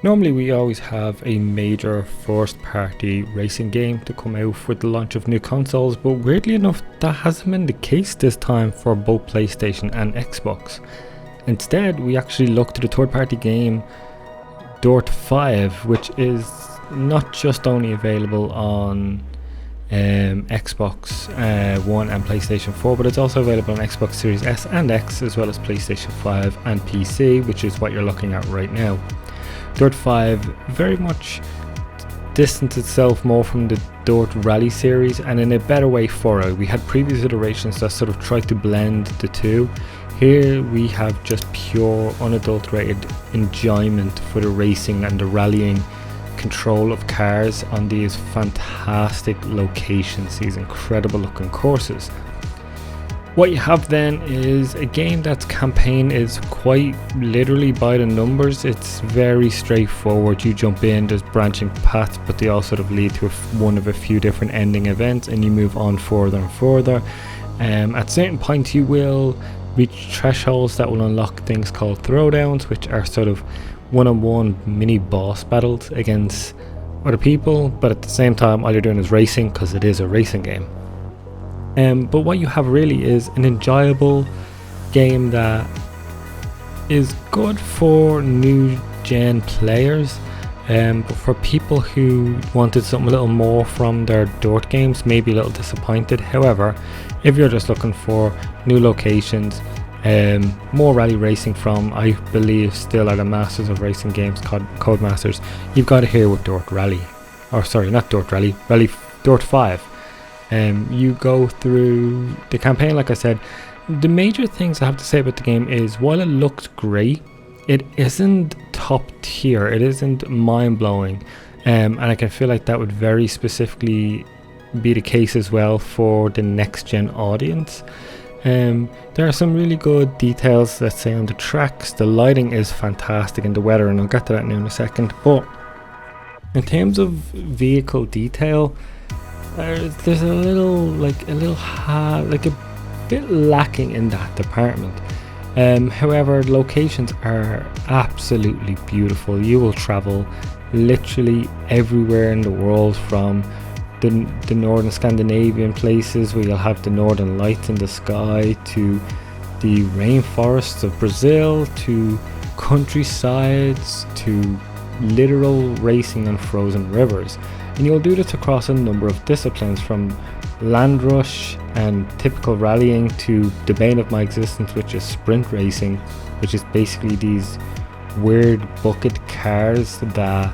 Normally we always have a major first party racing game to come out with the launch of new consoles, but weirdly enough that hasn't been the case this time for both PlayStation and Xbox. Instead, we actually look to the third party game Dirt 5, which is not just only available on Xbox One and PlayStation 4, but it's also available on Xbox Series S and X, as well as PlayStation 5 and PC, which is what you're looking at right now. Dirt 5 very much distanced itself more from the Dirt Rally series, and in a better way for it. We had previous iterations that sort of tried to blend the two. Here we have just pure unadulterated enjoyment for the racing and the rallying control of cars on these fantastic locations, these incredible looking courses. What you have then is a game that's campaign is quite literally by the numbers. It's very straightforward. You jump in, there's branching paths, but they all sort of lead to one of a few different ending events, and you move on further and further. At certain points you will reach thresholds that will unlock things called throwdowns, which are sort of one-on-one mini boss battles against other people, but at the same time all you're doing is racing, because it is a racing game. But what you have really is an enjoyable game that is good for new gen players, but for people who wanted something a little more from their Dirt games, maybe a little disappointed. However, if you're just looking for new locations, more rally racing from, I believe, still are the masters of racing games, Codemasters, you've got it here with Dirt Rally, or sorry, not Dirt Rally, Dirt 5. You go through the campaign. Like I said, the major things I have to say about the game is, while it looks great, it isn't top tier, it isn't mind-blowing, and I can feel like that would very specifically be the case as well for the next gen audience. There are some really good details, let's say, on the tracks. The lighting is fantastic, and the weather, and I'll get to that now in a second. But in terms of vehicle detail, there's a bit lacking in that department. However, locations are absolutely beautiful. You will travel literally everywhere in the world, from the northern Scandinavian places where you'll have the northern lights in the sky, to the rainforests of Brazil, to countrysides, to literal racing on frozen rivers. And you'll do this across a number of disciplines, from land rush and typical rallying to the bane of my existence, which is sprint racing, which is basically these weird bucket cars that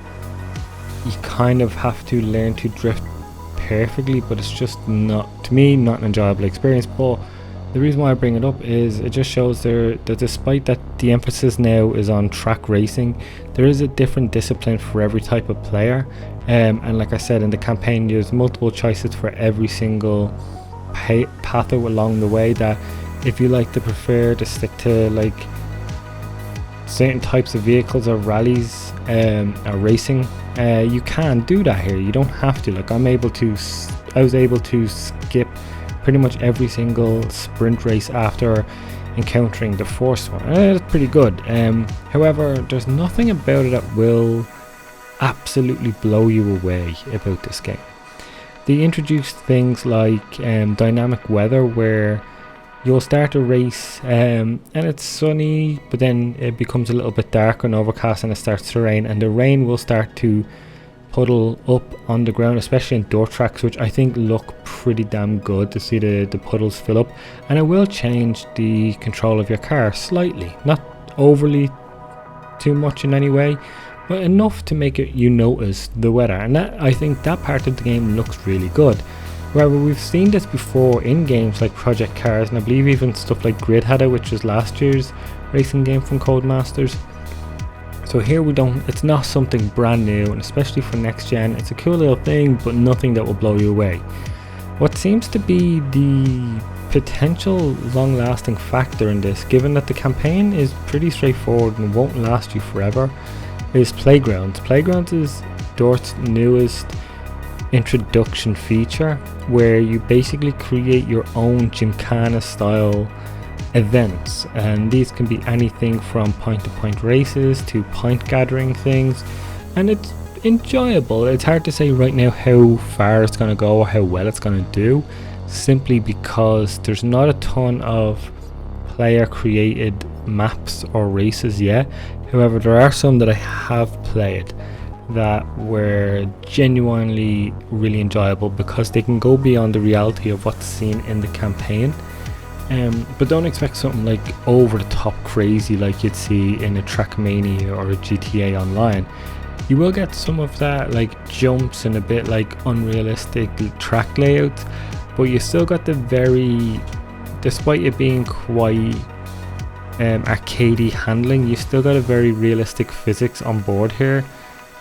you kind of have to learn to drift perfectly, but it's just not, to me, not an enjoyable experience. But the reason why I bring it up is it just shows that despite that the emphasis now is on track racing, there is a different discipline for every type of player. And like I said, in the campaign there's multiple choices for every single path along the way, that if you like to prefer to stick to like certain types of vehicles or rallies or racing, you can do that here. You don't have to. Like I was able to skip pretty much every single sprint race after encountering the first one. It's pretty good. However, there's nothing about it that will absolutely blow you away about this game. They introduced things like dynamic weather, where you'll start a race and it's sunny, but then it becomes a little bit dark and overcast and it starts to rain, and the rain will start to puddle up on the ground, especially in dirt tracks, which I think look pretty damn good to see the puddles fill up. And it will change the control of your car slightly, not overly too much in any way, but enough to make it you notice the weather. And that, I think that part of the game looks really good. However, we've seen this before in games like Project Cars, and I believe even stuff like Grid Header, which was last year's racing game from Codemasters. So here it's not something brand new, and especially for next gen, it's a cool little thing, but nothing that will blow you away. What seems to be the potential long-lasting factor in this, given that the campaign is pretty straightforward and won't last you forever, is Playgrounds. Playgrounds is Dirt's newest introduction feature, where you basically create your own Gymkhana style events, and these can be anything from point-to-point races to point gathering things, and it's enjoyable. It's hard to say right now how far it's going to go or how well it's going to do, simply because there's not a ton of player created maps or races yet. However, there are some that I have played that were genuinely really enjoyable because they can go beyond the reality of what's seen in the campaign. But don't expect something like over the top crazy like you'd see in a Trackmania or a GTA Online. You will get some of that like jumps and a bit like unrealistic track layouts, but you still got the very, despite it being quite arcadey handling, you still got a very realistic physics on board here.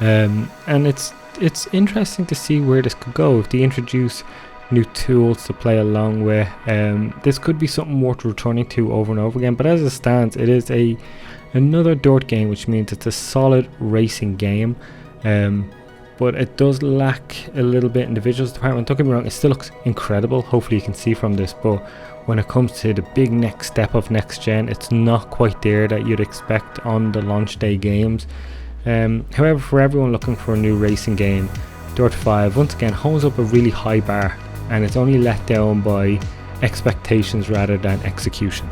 And it's interesting to see where this could go if they introduce new tools to play along with. This could be something worth returning to over and over again, but as it stands, it is another Dort game, which means it's a solid racing game, but it does lack a little bit in the visuals department. Don't get me wrong, it still looks incredible, hopefully you can see from this, but when it comes to the big next step of next gen, it's not quite there that you'd expect on the launch day games. However, for everyone looking for a new racing game, Dirt 5 once again holds up a really high bar, and it's only let down by expectations rather than execution.